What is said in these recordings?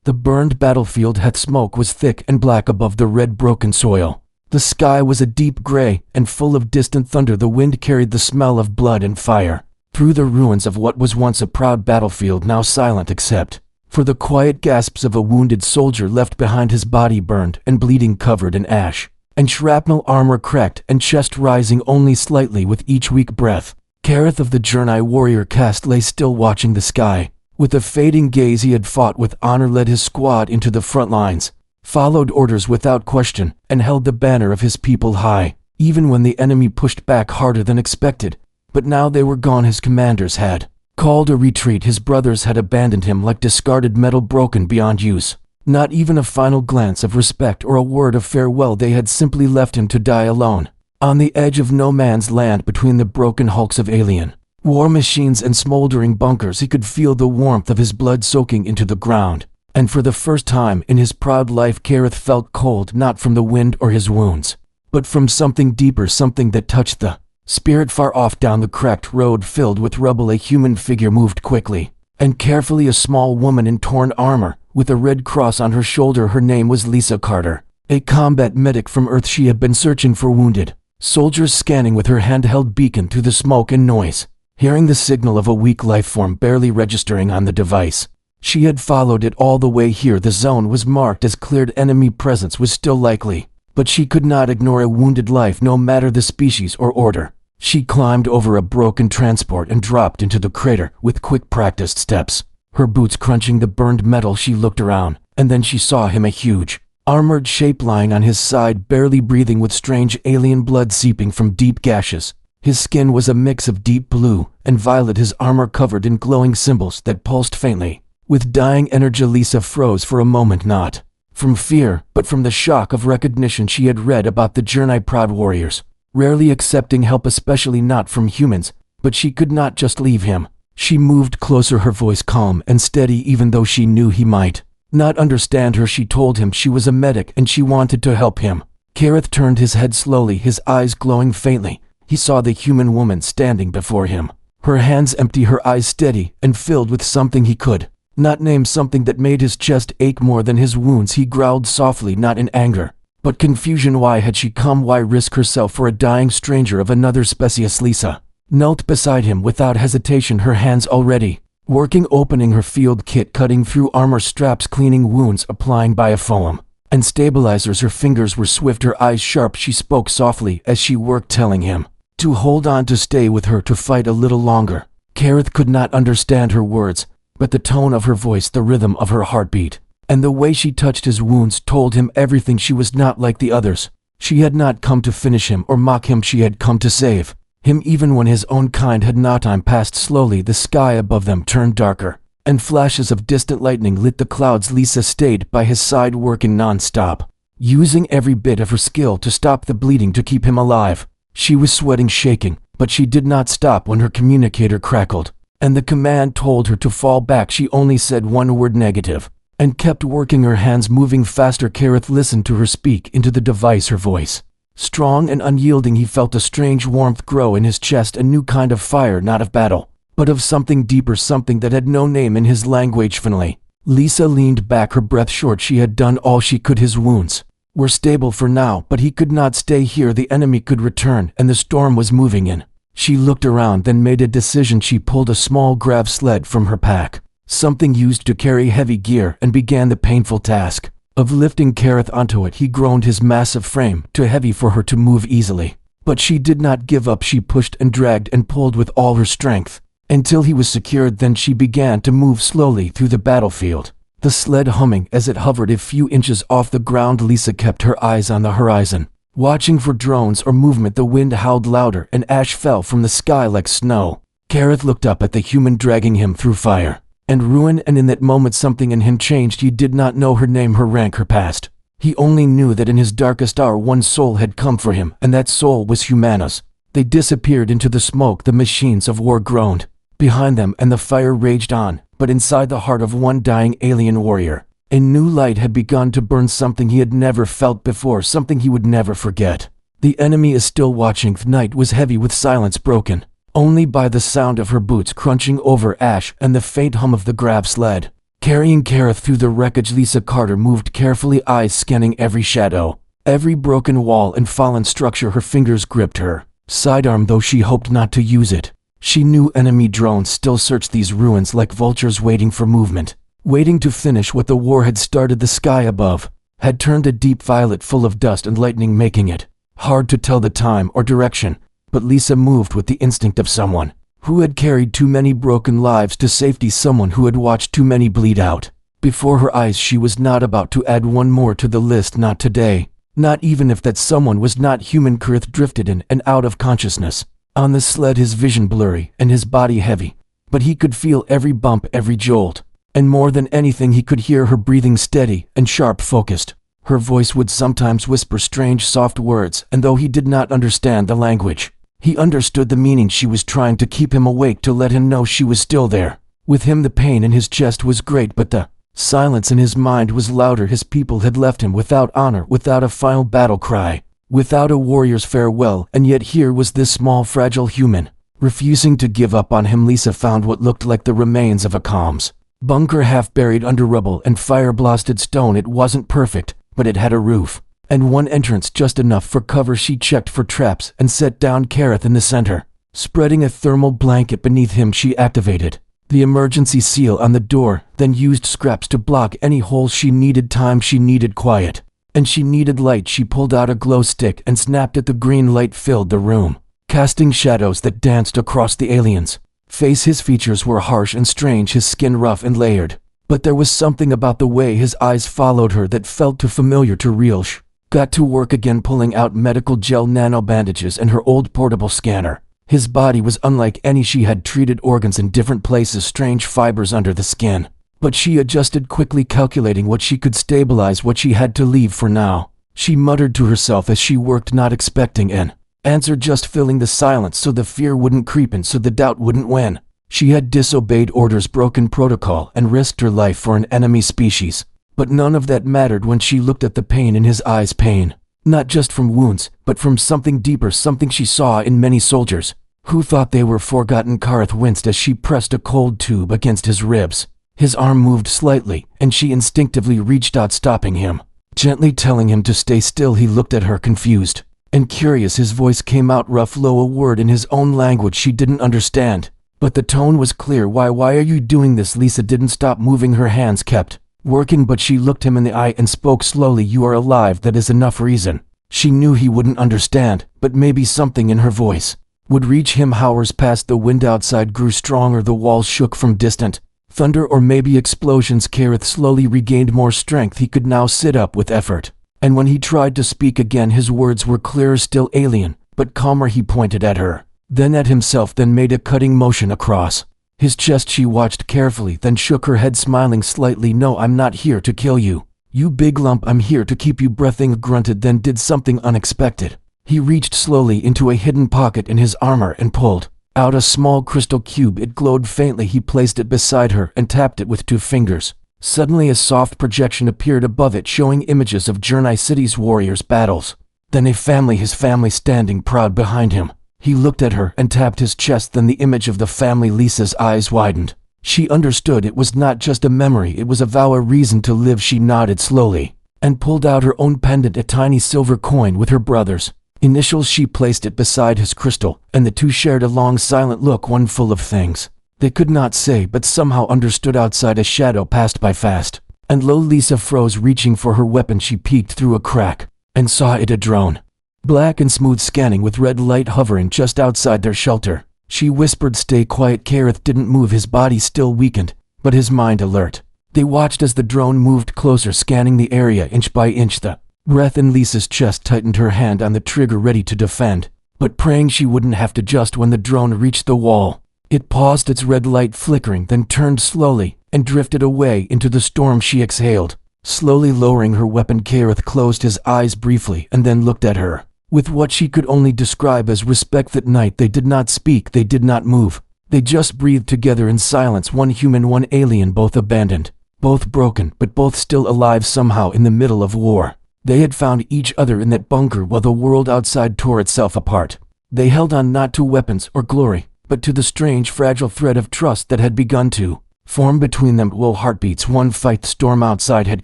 The burned battlefield heath smoke was thick and black above the red broken soil. The sky was a deep gray, and full of distant thunder. The wind carried the smell of blood and fire. Through the ruins of what was once a proud battlefield, now silent except for the quiet gasps of a wounded soldier left behind, his body burned and bleeding, covered in ash, and shrapnel, armor cracked, and chest rising only slightly with each weak breath. Kareth of the Journey warrior caste lay still, watching the sky. With a fading gaze, he had fought with honor, led his squad into the front lines, followed orders without question, and held the banner of his people high, even when the enemy pushed back harder than expected. But now they were gone. His commanders had called a retreat. His brothers had abandoned him like discarded metal, broken beyond use. Not even a final glance of respect or a word of farewell. They had simply left him to die alone, on the edge of no man's land, between the broken hulks of alien war machines and smoldering bunkers. He could feel the warmth of his blood soaking into the ground. And for the first time in his proud life, Kareth felt cold, not from the wind or his wounds, but from something deeper, something that touched the spirit. Far off down the cracked road filled with rubble, a human figure moved quickly and carefully. A small woman in torn armor, with a red cross on her shoulder. Her name was Lisa Carter, a combat medic from Earth. She had been searching for wounded soldiers, scanning with her handheld beacon through the smoke and noise, hearing the signal of a weak life form barely registering on the device. She had followed it all the way here. The zone was marked as cleared. Enemy presence was still likely, but she could not ignore a wounded life, no matter the species or order. She climbed over a broken transport and dropped into the crater with quick, practiced steps, her boots crunching the burned metal. She looked around, and then she saw him, a huge, armored shape lying on his side, barely breathing, with strange alien blood seeping from deep gashes. His skin was a mix of deep blue and violet, his armor covered in glowing symbols that pulsed faintly with dying energy. Lisa froze for a moment, not from fear, but from the shock of recognition. She had read about the Journey, proud warriors, rarely accepting help, especially not from humans, but she could not just leave him. She moved closer, her voice calm and steady, even though she knew he might not understand her. She told him she was a medic and she wanted to help him. Kareth turned his head slowly, his eyes glowing faintly. He saw the human woman standing before him, her hands empty, her eyes steady and filled with something he could not name, something that made his chest ache more than his wounds. He growled softly, not in anger, but confusion. Why had she come? Why risk herself for a dying stranger of another species? Lisa knelt beside him without hesitation, her hands already working, opening her field kit, cutting through armor straps, cleaning wounds, applying biofoam and stabilizers. Her fingers were swift, her eyes sharp. She spoke softly as she worked, telling him to hold on, to stay with her, to fight a little longer. Kareth could not understand her words, but the tone of her voice, the rhythm of her heartbeat, and the way she touched his wounds told him everything. She was not like the others. She had not come to finish him or mock him. She had come to save him, even when his own kind had not. Time passed slowly. The sky above them turned darker, and flashes of distant lightning lit the clouds. Lisa stayed by his side, working non-stop, using every bit of her skill to stop the bleeding, to keep him alive. She was sweating, shaking, but she did not stop when her communicator crackled, and the command told her to fall back. She only said one word, negative, and kept working, her hands moving faster. Kareth listened to her speak into the device, her voice strong and unyielding. He felt a strange warmth grow in his chest, a new kind of fire, not of battle, but of something deeper, something that had no name in his language. Finally, Lisa leaned back, her breath short. She had done all she could. His wounds were stable for now, but he could not stay here. The enemy could return, and the storm was moving in. She looked around, then made a decision. She pulled a small grav sled from her pack, something used to carry heavy gear, and began the painful task of lifting Kareth onto it. He groaned, his massive frame too heavy for her to move easily. But she did not give up. She pushed and dragged and pulled with all her strength until he was secured. Then she began to move slowly through the battlefield, the sled humming as it hovered a few inches off the ground. Lisa kept her eyes on the horizon, watching for drones or movement. The wind howled louder and ash fell from the sky like snow. Kareth looked up at the human dragging him through fire and ruin, and in that moment something in him changed. He did not know her name, her rank, her past. He only knew that in his darkest hour one soul had come for him, and that soul was Humana's. They disappeared into the smoke. The machines of war groaned behind them, and the fire raged on. But inside the heart of one dying alien warrior, a new light had begun to burn, something he had never felt before, something he would never forget. The enemy is still watching. The night was heavy with silence, broken only by the sound of her boots crunching over ash and the faint hum of the grav sled. Carrying Kareth through the wreckage, Lisa Carter moved carefully, eyes scanning every shadow, every broken wall and fallen structure. Her fingers gripped her sidearm, though she hoped not to use it. She knew enemy drones still searched these ruins like vultures, waiting for movement, waiting to finish what the war had started. The sky above had turned a deep violet, full of dust and lightning, making it hard to tell the time or direction, but Lisa moved with the instinct of someone who had carried too many broken lives to safety, someone who had watched too many bleed out before her eyes. She was not about to add one more to the list, not today, not even if that someone was not human. Kareth drifted in and out of consciousness on the sled, his vision blurry and his body heavy, but he could feel every bump, every jolt, and more than anything he could hear her breathing, steady and sharp, focused. Her voice would sometimes whisper strange, soft words, and though he did not understand the language, he understood the meaning. She was trying to keep him awake, to let him know she was still there with him. The pain in his chest was great, but the silence in his mind was louder. His people had left him without honor, without a final battle cry, without a warrior's farewell, and yet here was this small, fragile human, refusing to give up on him. Lisa found what looked like the remains of a comms bunker, half buried under rubble and fire-blasted stone. It wasn't perfect, but it had a roof and one entrance, just enough for cover. She checked for traps and set down Kareth in the center. Spreading a thermal blanket beneath him, she activated the emergency seal on the door, then used scraps to block any holes. She needed time, she needed quiet, and she needed light. She pulled out a glow stick and snapped it. The green light filled the room, casting shadows that danced across the alien's face. His features were harsh and strange, his skin rough and layered, but there was something about the way his eyes followed her that felt too familiar, too real. She got to work again, pulling out medical gel, nano bandages, and her old portable scanner. His body was unlike any she had treated, organs in different places, strange fibers under the skin. But she adjusted quickly, calculating what she could stabilize, what she had to leave for now. She muttered to herself as she worked, not expecting an answer, just filling the silence so the fear wouldn't creep in, so the doubt wouldn't win. She had disobeyed orders, broken protocol, and risked her life for an enemy species. But none of that mattered when she looked at the pain in his eyes. Pain, not just from wounds, but from something deeper, something she saw in many soldiers who thought they were forgotten. Kareth winced as she pressed a cold tube against his ribs. His arm moved slightly, and she instinctively reached out, stopping him, gently telling him to stay still. He looked at her, confused and curious. His voice came out rough, low, a word in his own language she didn't understand, but the tone was clear. Why are you doing this? Lisa didn't stop moving. Her hands kept working, but she looked him in the eye and spoke slowly. You are alive, that is enough reason. She knew he wouldn't understand, but maybe something in her voice would reach him. Hours passed. The wind outside grew stronger. The walls shook from distant thunder, or maybe explosions. Kareth slowly regained more strength. He could now sit up with effort, and when he tried to speak again, his words were clearer, still alien, but calmer. He pointed at her, then at himself, then made a cutting motion across his chest. She watched carefully, then shook her head, smiling slightly. No, I'm not here to kill you, you big lump. I'm here to keep you breathing. Grunted, then did something unexpected. He reached slowly into a hidden pocket in his armor and pulled out a small crystal cube. It glowed faintly. He placed it beside her and tapped it with 2 fingers. Suddenly a soft projection appeared above it, showing images of Journey City's warriors' battles. Then a family, his family standing proud behind him. He looked at her and tapped his chest, then the image of the family. Lisa's eyes widened. She understood it was not just a memory, it was a vow, a reason to live. She nodded slowly and pulled out her own pendant, a tiny silver coin with her brother's initials. She placed it beside his crystal, and the two shared a long, silent look, one full of things they could not say but somehow understood. Outside, a shadow passed by fast and low. Lisa froze, reaching for her weapon. She peeked through a crack and saw it, a drone, black and smooth, scanning with red light, hovering just outside their shelter. She whispered, "Stay quiet." Kareth didn't move, his body still weakened, but his mind alert. They watched as the drone moved closer, scanning the area inch by inch. The breath in Lisa's chest tightened, her hand on the trigger, ready to defend, but praying she wouldn't have to. Just when the drone reached the wall, it paused, its red light flickering, then turned slowly and drifted away into the storm. She exhaled, slowly lowering her weapon. Kareth closed his eyes briefly and then looked at her with what she could only describe as respect. That night they did not speak, they did not move. They just breathed together in silence, one human, one alien, both abandoned, both broken, but both still alive somehow in the middle of war. They had found each other in that bunker while the world outside tore itself apart. They held on, not to weapons or glory, but to the strange, fragile thread of trust that had begun to formed between them low heartbeats. One fight storm outside had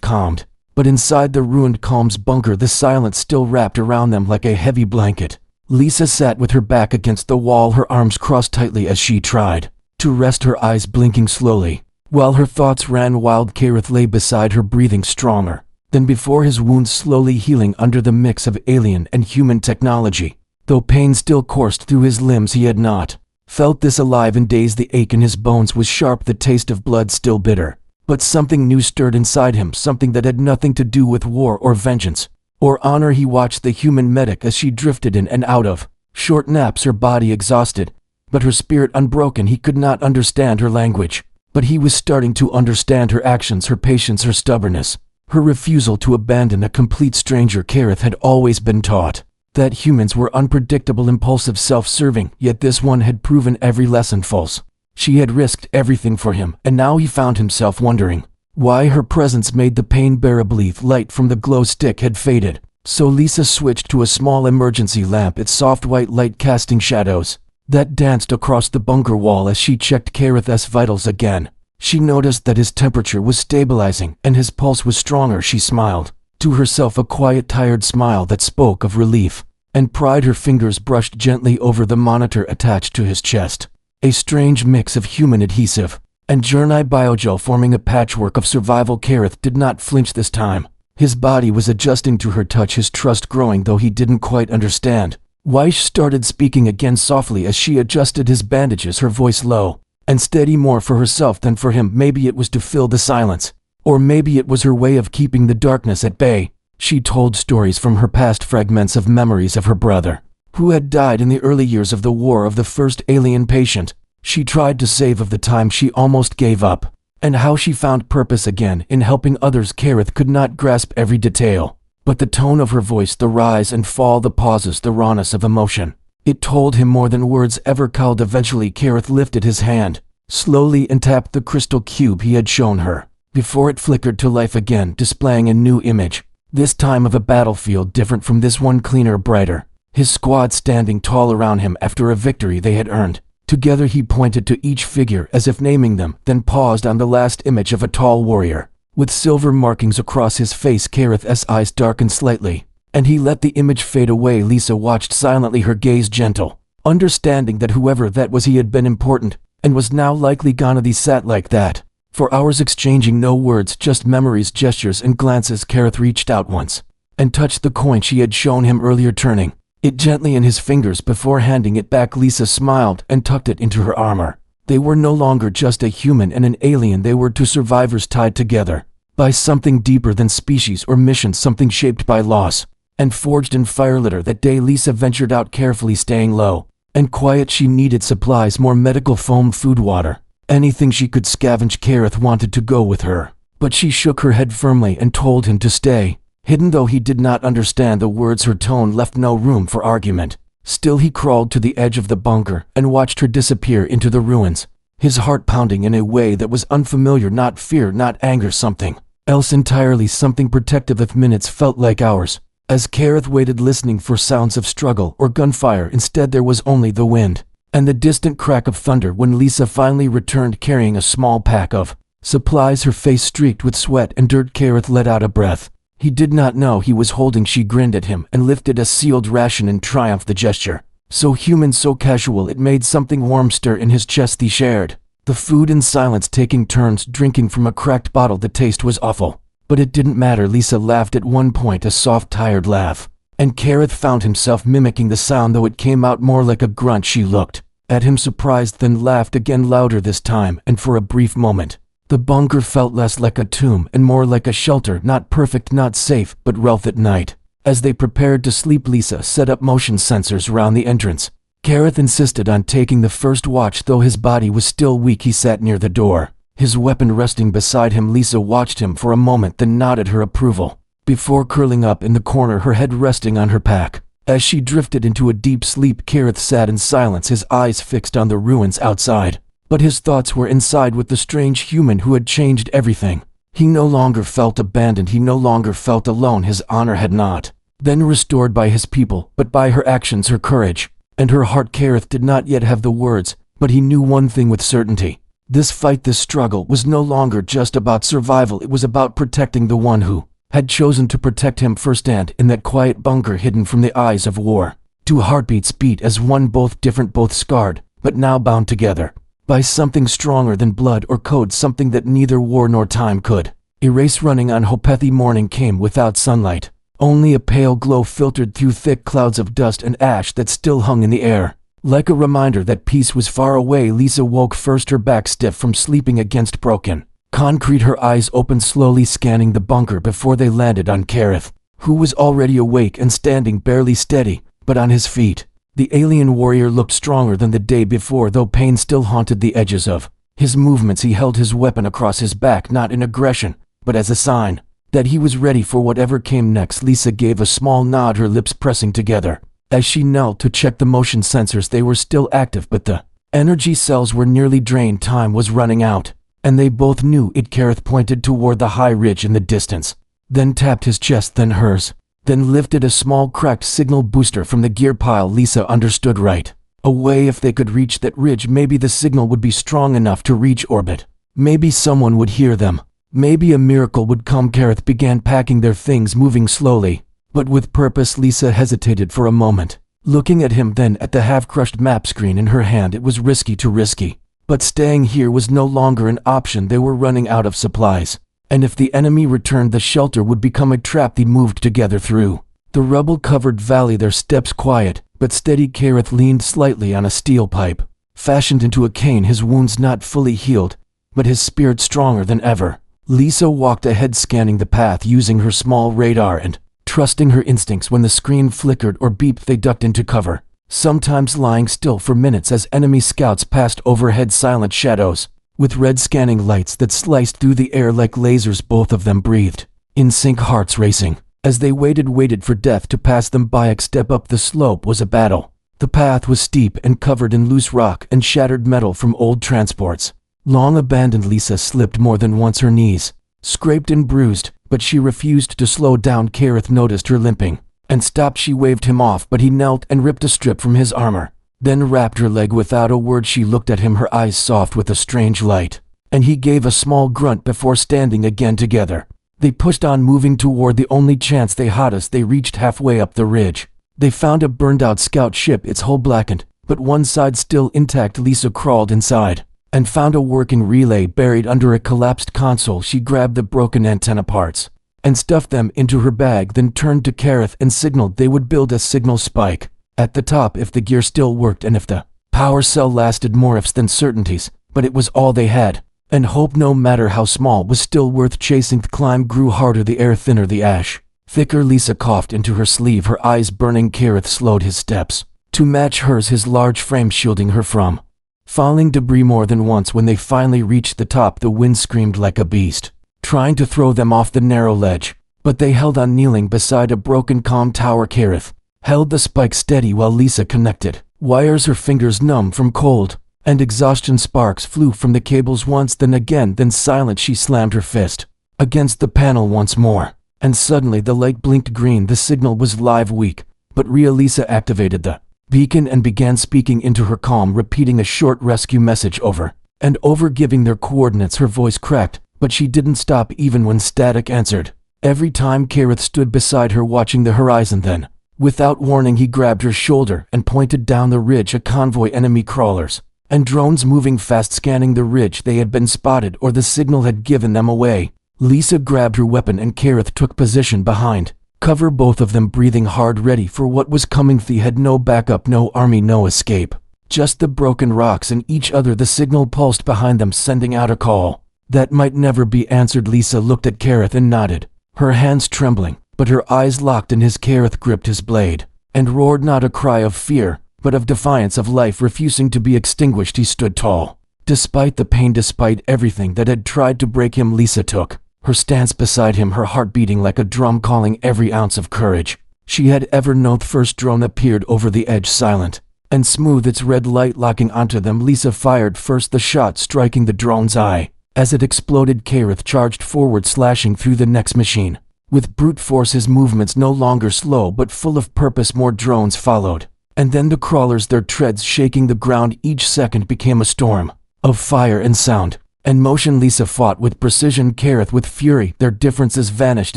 calmed, but inside the ruined calm's bunker the silence still wrapped around them like a heavy blanket. Lisa sat with her back against the wall, her arms crossed tightly as she tried to rest, her eyes blinking slowly. While her thoughts ran wild, Kareth lay beside her, breathing stronger than before, his wounds slowly healing under the mix of alien and human technology. Though pain still coursed through his limbs, he had not felt this alive in days. The ache in his bones was sharp, the taste of blood still bitter. But something new stirred inside him, something that had nothing to do with war or vengeance or honor. He watched the human medic as she drifted in and out of short naps, her body exhausted, but her spirit unbroken. He could not understand her language, but he was starting to understand her actions, her patience, her stubbornness, her refusal to abandon a complete stranger. Kareth had always been taught that humans were unpredictable, impulsive, self-serving, yet this one had proven every lesson false. She had risked everything for him, and now he found himself wondering why her presence made the pain bearable. Light from the glow stick had faded, so Lisa switched to a small emergency lamp, its soft white light casting shadows that danced across the bunker wall. As she checked Kareth's vitals again, she noticed that his temperature was stabilizing and his pulse was stronger. She smiled to herself, a quiet, tired smile that spoke of relief and pride. Her fingers brushed gently over the monitor attached to his chest, a strange mix of human adhesive and Journey biogel forming a patchwork of survival. Kareth did not flinch this time. His body was adjusting to her touch, his trust growing, though he didn't quite understand. Weish started speaking again softly as she adjusted his bandages, her voice low and steady, more for herself than for him. Maybe it was to fill the silence, or maybe it was her way of keeping the darkness at bay. She told stories from her past, fragments of memories of her brother, who had died in the early years of the war, of the first alien patient she tried to save, of the time she almost gave up, and how she found purpose again in helping others. Kareth could not grasp every detail, but the tone of her voice, the rise and fall, the pauses, the rawness of emotion, it told him more than words ever could. Eventually Kareth lifted his hand slowly and tapped the crystal cube he had shown her before. It flickered to life again, displaying a new image, this time of a battlefield different from this one, cleaner, brighter, his squad standing tall around him after a victory they had earned. Together he pointed to each figure as if naming them, then paused on the last image of a tall warrior with silver markings across his face. Kareth's eyes darkened slightly, and he let the image fade away. Lisa watched silently, her gaze gentle, understanding that whoever that was, he had been important and was now likely gone. They sat like that for hours, exchanging no words, just memories, gestures, and glances. Kareth reached out once and touched the coin she had shown him earlier, turning it gently in his fingers before handing it back. Lisa smiled and tucked it into her armor. They were no longer just a human and an alien, they were two survivors tied together by something deeper than species or mission, something shaped by loss and forged in fire. Later that day Lisa ventured out, carefully staying low and quiet. She needed supplies, more medical foam, food, water, anything she could scavenge. Kareth wanted to go with her, but she shook her head firmly and told him to stay hidden. Though he did not understand the words, her tone left no room for argument. Still he crawled to the edge of the bunker and watched her disappear into the ruins, his heart pounding in a way that was unfamiliar, not fear, not anger, something else entirely, something protective. If minutes felt like hours, as Kareth waited, listening for sounds of struggle or gunfire, instead there was only the wind and the distant crack of thunder. When Lisa finally returned carrying a small pack of supplies, her face streaked with sweat and dirt, Kareth let out a breath he did not know he was holding. She grinned at him and lifted a sealed ration in triumph, the gesture so human, so casual, it made something warm stir in his chest. They shared the food in silence, taking turns drinking from a cracked bottle. The taste was awful, but it didn't matter. Lisa laughed at one point, a soft, tired laugh, and Kareth found himself mimicking the sound, though it came out more like a grunt. She looked at him surprised, then laughed again, louder this time, and for a brief moment the bunker felt less like a tomb and more like a shelter, not perfect, not safe, but Relth. At night, as they prepared to sleep, Lisa set up motion sensors around the entrance. Kareth insisted on taking the first watch, though his body was still weak. He sat near the door, his weapon resting beside him. Lisa watched him for a moment, then nodded her approval, before curling up in the corner, her head resting on her pack. As she drifted into a deep sleep, Kareth sat in silence, his eyes fixed on the ruins outside. But his thoughts were inside with the strange human who had changed everything. He no longer felt abandoned, he no longer felt alone. His honor had not been restored by his people, but by her actions, her courage, and her heart. Kareth did not yet have the words, but he knew one thing with certainty. This fight, this struggle, was no longer just about survival, it was about protecting the one who had chosen to protect him first, and in that quiet bunker hidden from the eyes of war. Two heartbeats beat as one, both different, both scarred, but now bound together by something stronger than blood or code, something that neither war nor time could erase. Running on Hopethi morning came without sunlight. Only a pale glow filtered through thick clouds of dust and ash that still hung in the air. Like a reminder that peace was far away, Lisa woke first, her back stiff from sleeping against broken concrete, her eyes open, slowly scanning the bunker before they landed on Kareth, who was already awake and standing barely steady, but on his feet. The alien warrior looked stronger than the day before, though pain still haunted the edges of his movements. He held his weapon across his back, not in aggression, but as a sign that he was ready for whatever came next. Lisa gave a small nod, her lips pressing together. As she knelt to check the motion sensors, they were still active, but the energy cells were nearly drained. Time was running out, and they both knew it. Kareth pointed toward the high ridge in the distance, then tapped his chest, then hers, then lifted a small cracked signal booster from the gear pile. Lisa understood right away. If they could reach that ridge, maybe the signal would be strong enough to reach orbit. Maybe someone would hear them. Maybe a miracle would come. Kareth began packing their things, moving slowly, but with purpose. Lisa hesitated for a moment, looking at him, then at the half-crushed map screen in her hand. It was risky, but staying here was no longer an option. They were running out of supplies, and if the enemy returned, the shelter would become a trap. They moved together through the rubble-covered valley, their steps quiet but steady. Kareth leaned slightly on a steel pipe, fashioned into a cane, his wounds not fully healed, but his spirit stronger than ever. Lisa walked ahead, scanning the path using her small radar and trusting her instincts. When the screen flickered or beeped, they ducked into cover, sometimes lying still for minutes as enemy scouts passed overhead, silent shadows with red scanning lights that sliced through the air like lasers. Both of them breathed in sync, hearts racing as they waited for death to pass them by. A step up the slope was a battle. The path was steep and covered in loose rock and shattered metal from old transports, long abandoned. Lisa slipped more than once, her knees scraped and bruised, but she refused to slow down. Kareth noticed her limping and stopped. She waved him off, but he knelt and ripped a strip from his armor, then wrapped her leg. Without a word, she looked at him, her eyes soft with a strange light, and he gave a small grunt before standing again. Together they pushed on, moving toward the only chance they had. As they reached halfway up the ridge, they found a burned-out scout ship, its hull blackened, but one side still intact. Lisa crawled inside and found a working relay buried under a collapsed console. She grabbed the broken antenna parts and stuffed them into her bag, then turned to Kareth and signaled they would build a signal spike at the top if the gear still worked and if the power cell lasted. More ifs than certainties, but it was all they had, and hope, no matter how small, was still worth chasing. The climb grew harder, the air thinner, the ash thicker. Lisa coughed into her sleeve, her eyes burning. Kareth slowed his steps to match hers, his large frame shielding her from falling debris. More than once, when they finally reached the top, the wind screamed like a beast, trying to throw them off the narrow ledge, but they held on, kneeling beside a broken comm tower. Kareth held the spike steady while Lisa connected wires, her fingers numb from cold and exhaustion. Sparks flew from the cables once, then again, then silent. She slammed her fist against the panel once more, and suddenly the light blinked green. The signal was live, weak but real. Lisa activated the beacon and began speaking into her comm, repeating a short rescue message over and over, giving their coordinates. Her voice cracked, but she didn't stop even when static answered every time. Kareth stood beside her, watching the horizon. Then, without warning, he grabbed her shoulder and pointed down the ridge. A convoy, enemy crawlers and drones moving fast, scanning the ridge. They had been spotted, or the signal had given them away. Lisa grabbed her weapon and Kareth took position behind cover, both of them breathing hard, ready for what was coming. They had no backup, no army, no escape, just the broken rocks and each other. The signal pulsed behind them, sending out a call that might never be answered. Lisa looked at Kareth and nodded, her hands trembling, but her eyes locked in his. Kareth gripped his blade and roared, not a cry of fear, but of defiance, of life refusing to be extinguished. He stood tall, despite the pain, despite everything that had tried to break him. Lisa took her stance beside him, her heart beating like a drum, calling every ounce of courage she had ever known. The first drone appeared over the edge, silent and smooth, its red light locking onto them. Lisa fired first, the shot striking the drone's eye. As it exploded, Kareth charged forward, slashing through the next machine with brute force, his movements no longer slow but full of purpose. More drones followed, and then the crawlers, their treads shaking the ground. Each second became a storm, of fire and sound. And motion. Lisa fought with precision, Kareth with fury. Their differences vanished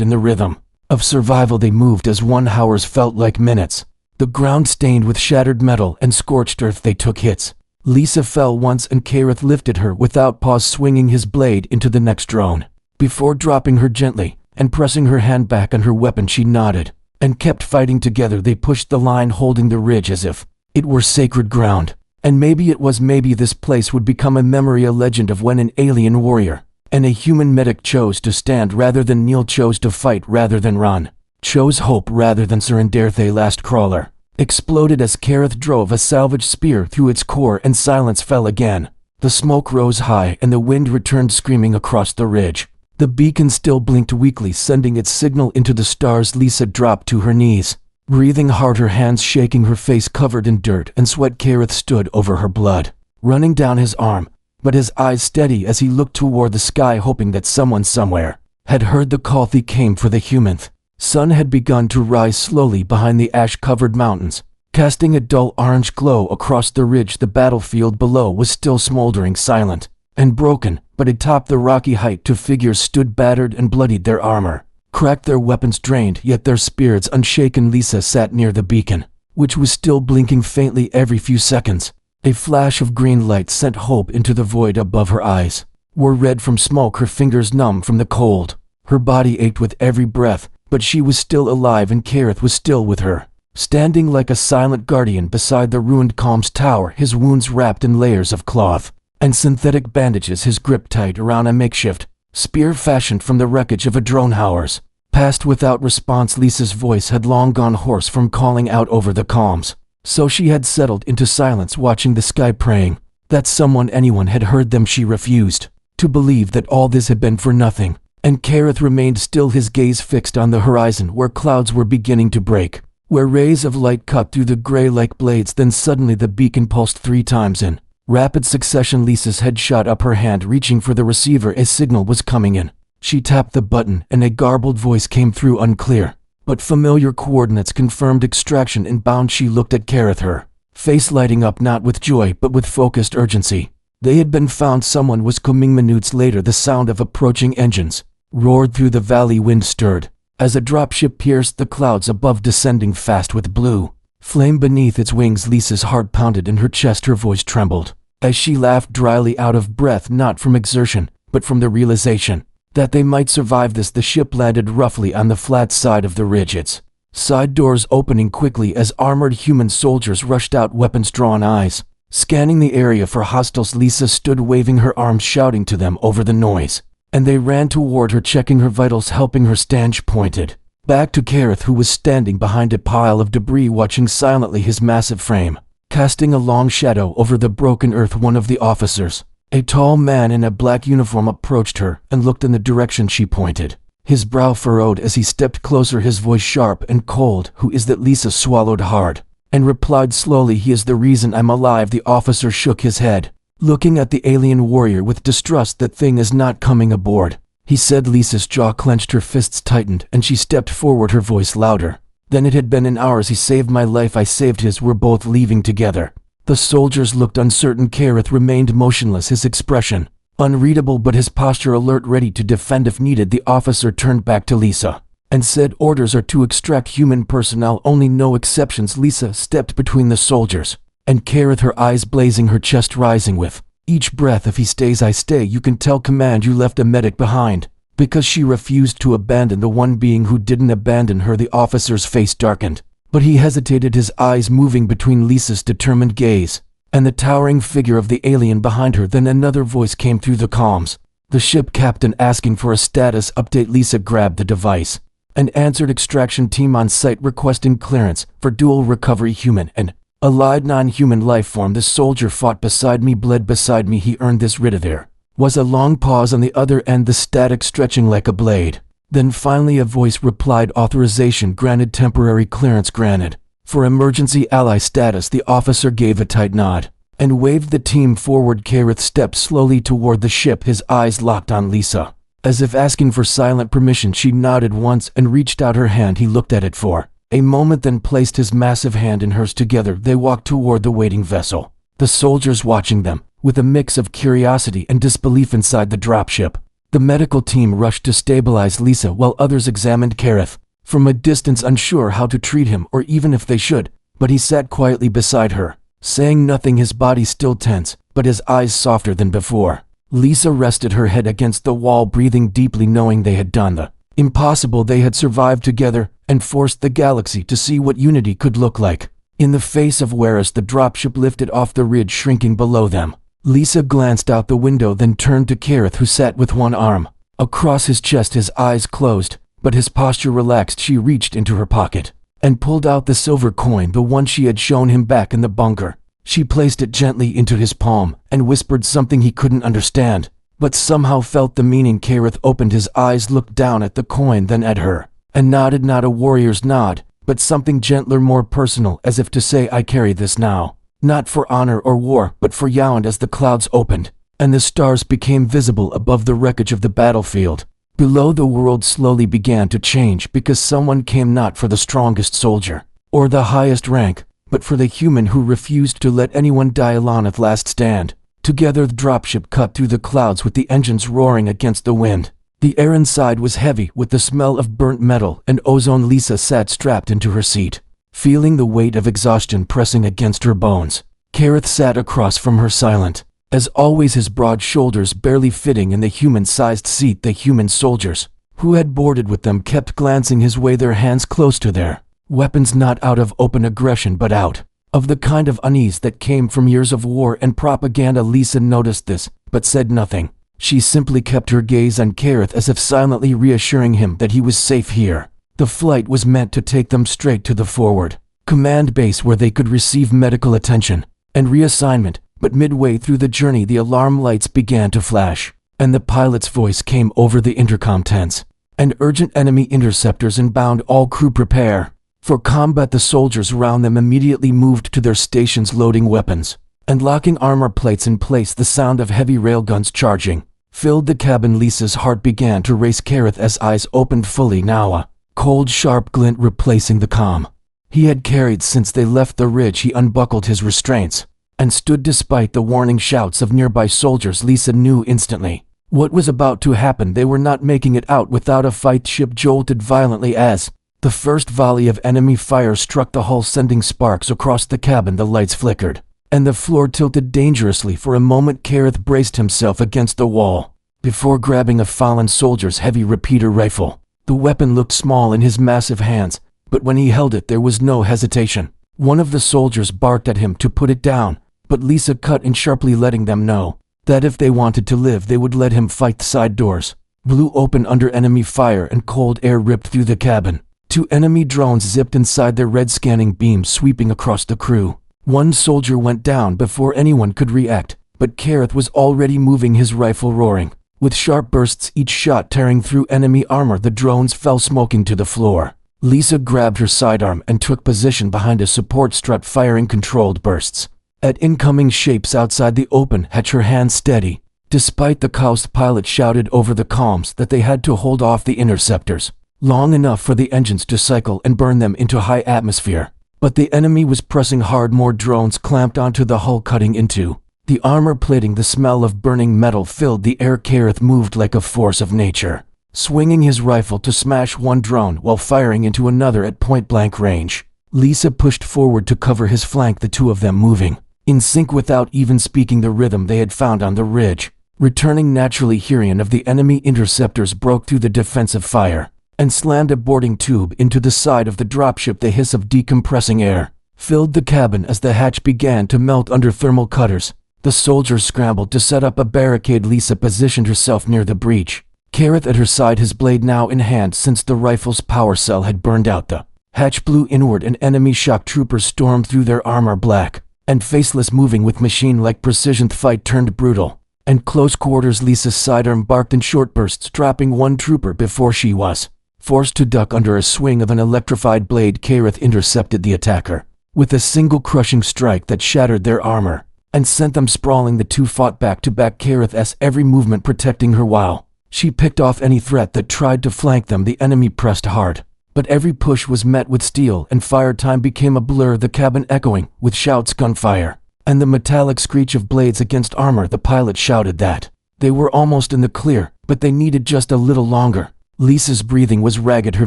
in the rhythm of survival. They moved as one. Hours felt like minutes. The ground stained with shattered metal and scorched earth. They took hits. Lisa fell once and Kareth lifted her without pause, swinging his blade into the next drone. Before dropping her gently and pressing her hand back on her weapon, she nodded and kept fighting. Together they pushed the line, holding the ridge as if it were sacred ground. And maybe it was. Maybe this place would become a memory, a legend of when an alien warrior and a human medic chose to stand rather than kneel, chose to fight rather than run, chose hope rather than surrender. The last crawler exploded as Kareth drove a salvage spear through its core, and silence fell again. The smoke rose high and the wind returned screaming across the ridge. The beacon still blinked weakly, sending its signal into the stars. Lisa dropped to her knees, breathing hard, her hands shaking, her face covered in dirt and sweat. Kareth stood over her, blood running down his arm, but his eyes steady as he looked toward the sky, hoping that someone somewhere had heard the call. They came for the humans. Sun had begun to rise slowly behind the ash-covered mountains, casting a dull orange glow across the ridge. The battlefield below was still smoldering, silent and broken, but atop the rocky height two figures stood, battered and bloodied, their armor cracked, their weapons drained, yet their spirits unshaken. Lisa sat near the beacon, which was still blinking faintly every few seconds. A flash of green light sent hope into the void above. Her eyes were red from smoke, her fingers numb from the cold. Her body ached with every breath, but she was still alive, and Kareth was still with her, standing like a silent guardian beside the ruined comms tower, his wounds wrapped in layers of cloth and synthetic bandages, his grip tight around a makeshift spear fashioned from the wreckage of a drone. Hours passed without response. Lisa's voice had long gone hoarse from calling out over the comms, so she had settled into silence, watching the sky, praying that someone, anyone, had heard them. She refused to believe that all this had been for nothing. And Kareth remained still, his gaze fixed on the horizon, where clouds were beginning to break, where rays of light cut through the gray like blades. Then suddenly the beacon pulsed 3 times in rapid succession. Lisa's head shot up, her hand reaching for the receiver. A signal was coming in. She tapped the button and a garbled voice came through, unclear but familiar. Coordinates confirmed, extraction inbound. She looked at Kareth, her face lighting up, not with joy but with focused urgency. They had been found. Someone was coming. Minutes later the sound of approaching engines roared through the valley. Wind stirred as a dropship pierced the clouds above, descending fast with blue flame beneath its wings. Lisa's heart pounded in her chest, her voice trembled as she laughed dryly, out of breath, not from exertion but from the realization that they might survive this. The ship landed roughly on the flat side of the ridge, its side doors opening quickly as armored human soldiers rushed out, weapons drawn, eyes scanning the area for hostiles. Lisa stood waving her arms, shouting to them over the noise, and they ran toward her, checking her vitals, helping her. Stange pointed back to Kareth, who was standing behind a pile of debris, watching silently, his massive frame casting a long shadow over the broken earth. One of the officers, a tall man in a black uniform, approached her and looked in the direction she pointed. His brow furrowed as he stepped closer, his voice sharp and cold. "Who is that?" Lisa swallowed hard and replied slowly, "He is the reason I'm alive." The officer shook his head, looking at the alien warrior with distrust. "That thing is not coming aboard," he said. Lisa's jaw clenched, her fists tightened, and she stepped forward, her voice louder than it had been in hours. "He saved my life, I saved his. We're both leaving together." The soldiers looked uncertain. Kareth remained motionless, his expression unreadable but his posture alert, ready to defend if needed. The officer turned back to Lisa and said, "Orders are to extract human personnel only, no exceptions." Lisa stepped between the soldiers and Kareth, her eyes blazing, her chest rising with each breath. "If he stays, I stay. You can tell command you left a medic behind." Because she refused to abandon the one being who didn't abandon her. The officer's face darkened, but he hesitated, his eyes moving between Lisa's determined gaze and the towering figure of the alien behind her. Then another voice came through the comms, the ship captain asking for a status update. Lisa grabbed the device and answered, "Extraction team on site requesting clearance for dual recovery, human and allied non-human life form. The soldier fought beside me, bled beside me. He earned this." Rid of there was a long pause on the other end, the static stretching like a blade. Then finally a voice replied, "Authorization granted, temporary clearance granted for emergency ally status." The officer gave a tight nod and waved the team forward. Kareth stepped slowly toward the ship, his eyes locked on Lisa, as if asking for silent permission. She nodded once and reached out her hand. He looked at it for a moment, then placed his massive hand in hers. Together they walked toward the waiting vessel, the soldiers watching them with a mix of curiosity and disbelief inside the dropship. The medical team rushed to stabilize Lisa while others examined Kareth, from a distance unsure how to treat him or even if they should, but he sat quietly beside her, saying nothing, his body still tense, but his eyes softer than before. Lisa rested her head against the wall, breathing deeply, knowing they had done the impossible. They had survived together and forced the galaxy to see what unity could look like. In the face of Waris, the dropship lifted off the ridge, shrinking below them. Lisa glanced out the window, then turned to Kareth, who sat with one arm across his chest, his eyes closed, but his posture relaxed. She reached into her pocket and pulled out the silver coin, the one she had shown him back in the bunker. She placed it gently into his palm and whispered something he couldn't understand, but somehow felt the meaning. Kareth opened his eyes, looked down at the coin, then at her, and nodded, not a warrior's nod, but something gentler, more personal, as if to say, I carry this now, not for honor or war, but for Yount. As the clouds opened, and the stars became visible above the wreckage of the battlefield, below, the world slowly began to change, because someone came, not for the strongest soldier, or the highest rank, but for the human who refused to let anyone die alone at last stand. Together the dropship cut through the clouds with the engines roaring against the wind. The air inside was heavy with the smell of burnt metal and ozone. Lisa sat strapped into her seat, feeling the weight of exhaustion pressing against her bones. Kareth sat across from her, silent, as always, his broad shoulders barely fitting in the human-sized seat. The human soldiers who had boarded with them kept glancing his way, their hands close to their weapons, not out of open aggression but out of the kind of unease that came from years of war and propaganda. Lisa noticed this, but said nothing. She simply kept her gaze on Kareth, as if silently reassuring him that he was safe here. The flight was meant to take them straight to the forward command base, where they could receive medical attention and reassignment, but midway through the journey the alarm lights began to flash, and the pilot's voice came over the intercom, tense and urgent. Enemy interceptors inbound, all crew prepare for combat. The soldiers around them immediately moved to their stations, loading weapons and locking armor plates in place. The sound of heavy railguns charging filled the cabin. Lisa's heart began to race. Kareth's eyes opened fully, now a cold, sharp glint replacing the calm he had carried since they left the ridge. He unbuckled his restraints and stood despite the warning shouts of nearby soldiers. Lisa knew instantly what was about to happen. They were not making it out without a fight. Ship jolted violently as the first volley of enemy fire struck the hull, sending sparks across the cabin. The lights flickered, and the floor tilted dangerously. For a moment Kareth braced himself against the wall before grabbing a fallen soldier's heavy repeater rifle. The weapon looked small in his massive hands, but when he held it there was no hesitation. One of the soldiers barked at him to put it down, but Lisa cut in sharply, letting them know that if they wanted to live they would let him fight. The side doors blew open under enemy fire and cold air ripped through the cabin. 2 enemy drones zipped inside, their red scanning beams sweeping across the crew. One soldier went down before anyone could react, but Kareth was already moving, his rifle roaring with sharp bursts, each shot tearing through enemy armor. The drones fell smoking to the floor. Lisa grabbed her sidearm and took position behind a support strut, firing controlled bursts at incoming shapes outside the open hatch, her hands steady. Despite the chaos, pilot shouted over the comms that they had to hold off the interceptors long enough for the engines to cycle and burn them into high atmosphere. But the enemy was pressing hard. More drones clamped onto the hull, cutting into the armor plating. The smell of burning metal filled the air. Kareth moved like a force of nature, swinging his rifle to smash one drone while firing into another at point-blank range. Lisa pushed forward to cover his flank, the two of them moving in sync without even speaking, the rhythm they had found on the ridge returning naturally. Herion of the enemy interceptors broke through the defensive fire and slammed a boarding tube into the side of the dropship. The hiss of decompressing air filled the cabin as the hatch began to melt under thermal cutters. The soldiers scrambled to set up a barricade. Lisa positioned herself near the breach, Kareth at her side, his blade now in hand since the rifle's power cell had burned out. The hatch blew inward and enemy shock troopers stormed through, their armor black and faceless, moving with machine-like precision. The fight turned brutal and close quarters. Lisa's sidearm barked in short bursts, dropping one trooper before she was forced to duck under a swing of an electrified blade. Kareth intercepted the attacker with a single crushing strike that shattered their armor and sent them sprawling. The two fought back to back, Kareth's every movement protecting her while she picked off any threat that tried to flank them. The enemy pressed hard, but every push was met with steel and fire. Time became a blur, the cabin echoing with shouts, gunfire, and the metallic screech of blades against armor. The pilot shouted that they were almost in the clear, but they needed just a little longer. Lisa's breathing was ragged, her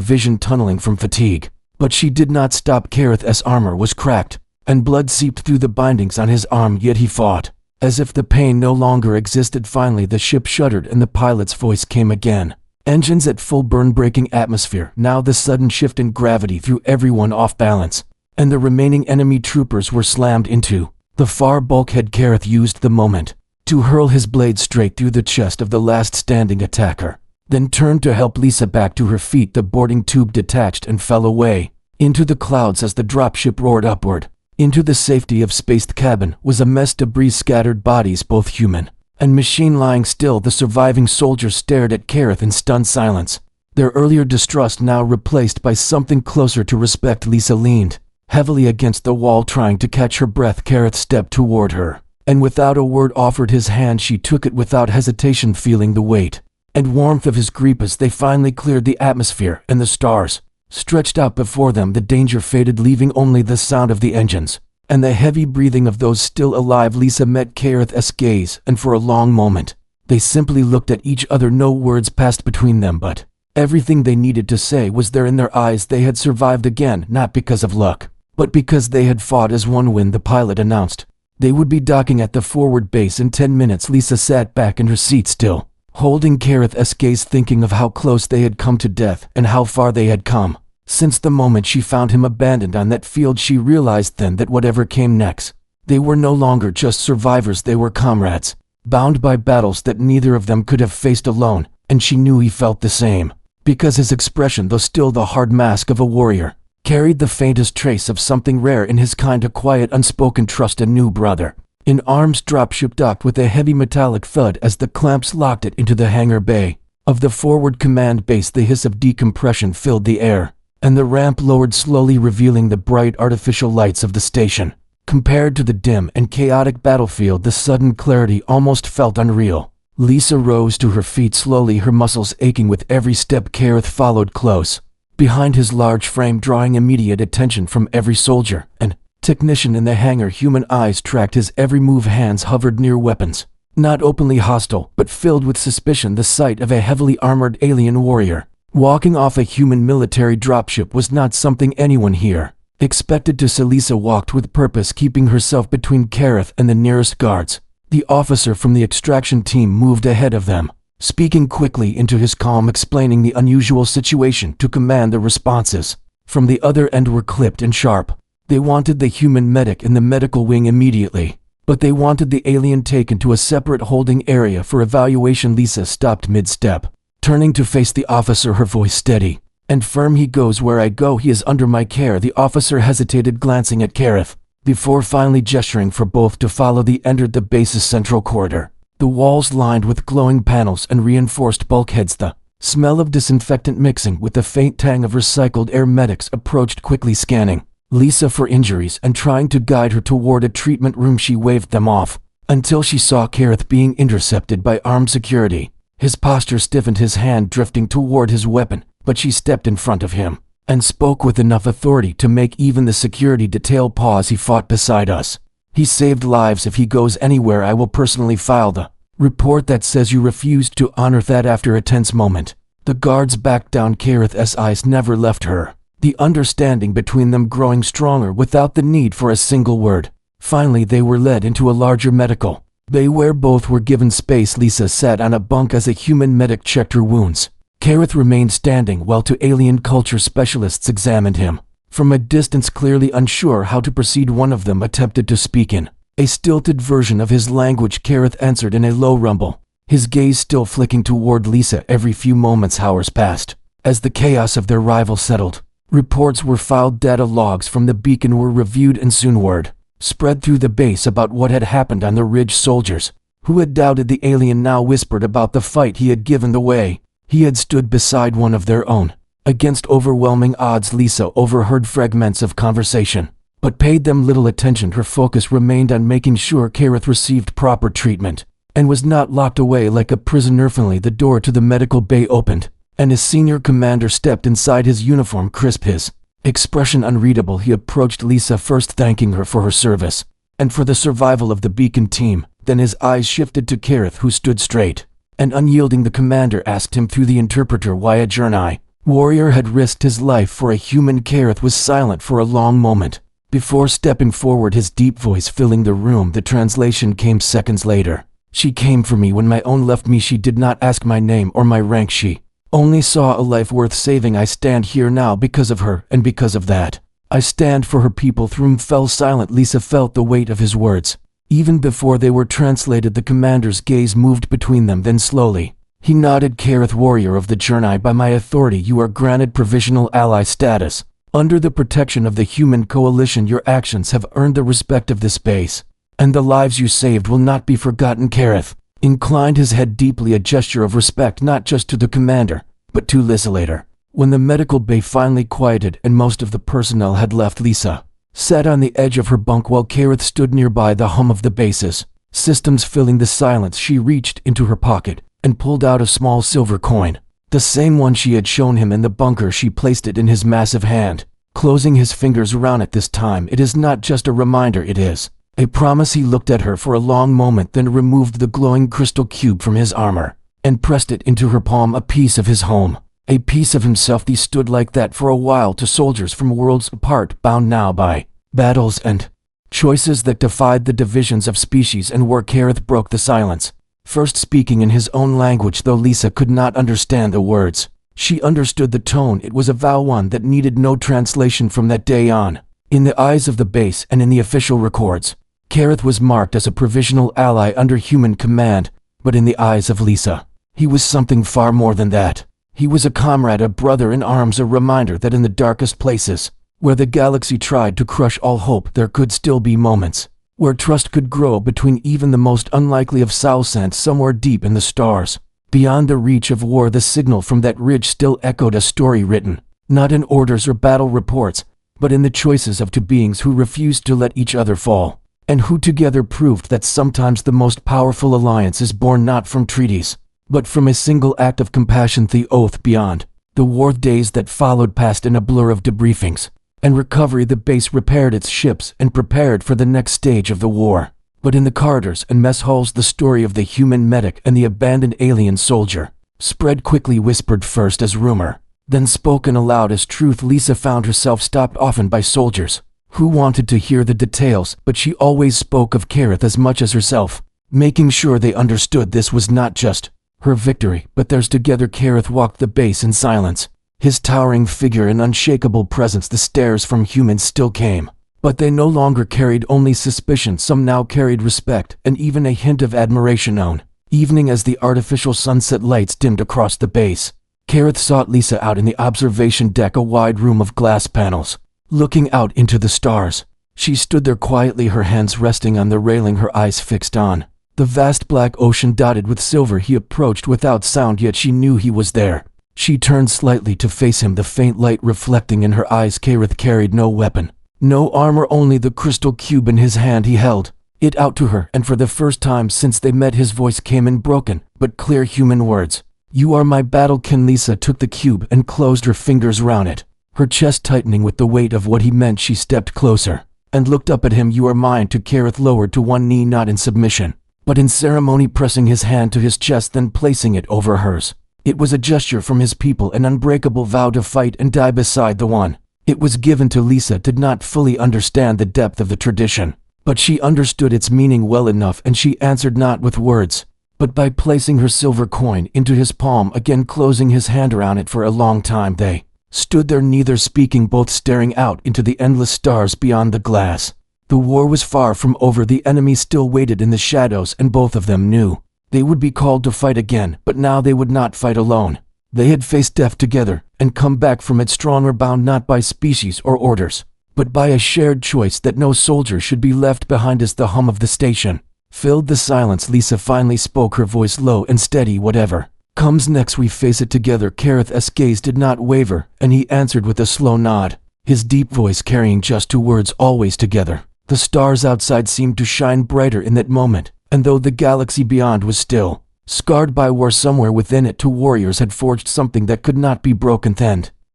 vision tunneling from fatigue. But she did not stop. Kareth's armor was cracked, and blood seeped through the bindings on his arm, yet he fought as if the pain no longer existed. Finally the ship shuddered and the pilot's voice came again. Engines at full burn, breaking atmosphere. Now the sudden shift in gravity threw everyone off balance, and the remaining enemy troopers were slammed into the far bulkhead. Kareth used the moment to hurl his blade straight through the chest of the last standing attacker, then turned to help Lisa back to her feet. The boarding tube detached and fell away into the clouds as the dropship roared upward. Into the safety of space. The cabin was a mess, debris, scattered bodies, both human and machine, lying still. The surviving soldiers stared at Kareth in stunned silence, their earlier distrust now replaced by something closer to respect. Lisa leaned heavily against the wall, trying to catch her breath. Kareth stepped toward her, and without a word offered his hand. She took it without hesitation, feeling the weight and warmth of his grip as they finally cleared the atmosphere and the stars stretched out before them. The danger faded, leaving only the sound of the engines and the heavy breathing of those still alive. Lisa met Kareth's gaze, and for a long moment they simply looked at each other. No words passed between them, but everything they needed to say was there in their eyes. They had survived again, not because of luck, but because they had fought as one. When the pilot announced they would be docking at the forward base in 10 minutes, Lisa sat back in her seat, still holding Kareth's gaze, thinking of how close they had come to death and how far they had come since the moment she found him abandoned on that field. She realized then that whatever came next, they were no longer just survivors, they were comrades, bound by battles that neither of them could have faced alone. And she knew he felt the same, because his expression, though still the hard mask of a warrior, carried the faintest trace of something rare in his kind, a quiet, unspoken trust. A new brother in arms. Dropship docked with a heavy metallic thud as the clamps locked it into the hangar bay of the forward command base. The hiss of decompression filled the air, and the ramp lowered slowly, revealing the bright artificial lights of the station. Compared to the dim and chaotic battlefield, the sudden clarity almost felt unreal. Lisa rose to her feet slowly, her muscles aching with every step. Kareth followed close behind his large frame, drawing immediate attention from every soldier and technician in the hangar. Human eyes tracked his every move, hands hovered near weapons, not openly hostile, but filled with suspicion. The sight of a heavily armored alien warrior walking off a human military dropship was not something anyone here expected to see. Lisa walked with purpose, keeping herself between Kareth and the nearest guards. The officer from the extraction team moved ahead of them, speaking quickly into his calm, explaining the unusual situation to command. The responses from the other end were clipped and sharp. They wanted the human medic in the medical wing immediately, but they wanted the alien taken to a separate holding area for evaluation. Lisa stopped mid-step, turning to face the officer, her voice steady and firm. "He goes where I go. He is under my care." The officer hesitated, glancing at Kareth, before finally gesturing for both to follow. They entered the base's central corridor, the walls lined with glowing panels and reinforced bulkheads, the smell of disinfectant mixing with the faint tang of recycled air. Medics approached quickly, scanning Lisa for injuries and trying to guide her toward a treatment room. She waved them off until she saw Kareth being intercepted by armed security. His posture stiffened, his hand drifting toward his weapon, but she stepped in front of him and spoke with enough authority to make even the security detail pause. "He fought beside us. He saved lives. If he goes anywhere, I will personally file the report that says you refused to honor that." After a tense moment, the guards backed down. Kareth's eyes never left her, the understanding between them growing stronger without the need for a single word. Finally they were led into a larger medical bay where both were given space. Lisa sat on a bunk as a human medic checked her wounds. Kareth remained standing while two alien culture specialists examined him from a distance, clearly unsure how to proceed. One of them attempted to speak in a stilted version of his language. Kareth answered in a low rumble, his gaze still flicking toward Lisa. Every few moments hours passed as the chaos of their rival settled. Reports were filed, data logs from the beacon were reviewed, and soon word spread through the base about what had happened on the ridge. Soldiers who had doubted the alien now whispered about the fight he had given, the way he had stood beside one of their own against overwhelming odds. Lisa overheard fragments of conversation, but paid them little attention. Her focus remained on making sure Kareth received proper treatment and was not locked away like a prisoner. Finally, the door to the medical bay opened, and his senior commander stepped inside, his uniform crisp, his expression unreadable. He approached Lisa first, thanking her for her service and for the survival of the beacon team. Then his eyes shifted to Kareth, who stood straight and unyielding. The commander asked him through the interpreter why a journey warrior had risked his life for a human. Kareth was silent for a long moment before stepping forward, his deep voice filling the room. The translation came seconds later. She came for me when my own left me. She did not ask my name or my rank. She only saw a life worth saving. I stand here now because of her, and because of that, I stand for her people. The room fell silent. Lisa felt the weight of his words. Even before they were translated, the commander's gaze moved between them. Then slowly, he nodded. Kareth, warrior of the journey, by my authority you are granted provisional ally status. Under the protection of the human coalition, your actions have earned the respect of this base, and the lives you saved will not be forgotten. Kareth inclined his head deeply, a gesture of respect not just to the commander, but to Lisa. Later, when the medical bay finally quieted and most of the personnel had left, Lisa sat on the edge of her bunk while Kareth stood nearby. The hum of the base's systems filling the silence. She reached into her pocket and pulled out a small silver coin, the same one she had shown him in the bunker. She placed it in his massive hand, closing his fingers around it. This time it is not just a reminder, it is a promise. He looked at her for a long moment, then removed the glowing crystal cube from his armor and pressed it into her palm. A piece of his home, a piece of himself. He stood like that for a while, to soldiers from worlds apart, bound now by battles and choices that defied the divisions of species and war. Kareth broke the silence, first speaking in his own language. Though Lisa could not understand the words, she understood the tone. It was a vow, one that needed no translation from that day on. In the eyes of the base and in the official records, Kareth was marked as a provisional ally under human command, but in the eyes of Lisa, he was something far more than that. He was a comrade, a brother in arms, a reminder that in the darkest places, where the galaxy tried to crush all hope, there could still be moments where trust could grow between even the most unlikely of souls. And somewhere deep in the stars, beyond the reach of war, the signal from that ridge still echoed, a story written not in orders or battle reports, but in the choices of two beings who refused to let each other fall, and who together proved that sometimes the most powerful alliance is born not from treaties, but from a single act of compassion. The oath beyond the war days that followed passed in a blur of debriefings and recovery. The base repaired its ships and prepared for the next stage of the war. But in the corridors and mess halls, the story of the human medic and the abandoned alien soldier spread quickly, whispered first as rumor, then spoken aloud as truth. Lisa found herself stopped often by soldiers who wanted to hear the details, but she always spoke of Kareth as much as herself, making sure they understood this was not just her victory, but theirs together. Kareth walked the base in silence, his towering figure an unshakable presence. The stares from humans still came, but they no longer carried only suspicion. Some now carried respect and even a hint of admiration. On evening, as the artificial sunset lights dimmed across the base, Kareth sought Lisa out in the observation deck, a wide room of glass panels, looking out into the stars. She stood there quietly, her hands resting on the railing, her eyes fixed on the vast black ocean dotted with silver. He approached without sound, yet she knew he was there. She turned slightly to face him, the faint light reflecting in her eyes. Kareth carried no weapon, no armor, only the crystal cube in his hand. He held it out to her, and for the first time since they met, his voice came in broken but clear human words. You are my battlekin. Lisa took the cube and closed her fingers around it, her chest tightening with the weight of what he meant. She stepped closer and looked up at him. You are mine. To Kareth lowered to one knee, not in submission, but in ceremony, pressing his hand to his chest, then placing it over hers. It was a gesture from his people, an unbreakable vow to fight and die beside the one. It was given to Lisa, did not fully understand the depth of the tradition, but she understood its meaning well enough, and she answered not with words, but by placing her silver coin into his palm, again closing his hand around it. For a long time they stood there, neither speaking, both staring out into the endless stars beyond the glass. The war was far from over. The enemy still waited in the shadows, and both of them knew they would be called to fight again, but now they would not fight alone. They had faced death together and come back from it stronger, bound not by species or orders, but by a shared choice that no soldier should be left behind. As the hum of the station filled the silence, Lisa finally spoke, her voice low and steady. Whatever comes next, we face it together. Kareth's gaze did not waver, and he answered with a slow nod, his deep voice carrying just two words: always together. The stars outside seemed to shine brighter in that moment, and though the galaxy beyond was still scarred by war, somewhere within it two warriors had forged something that could not be broken. Then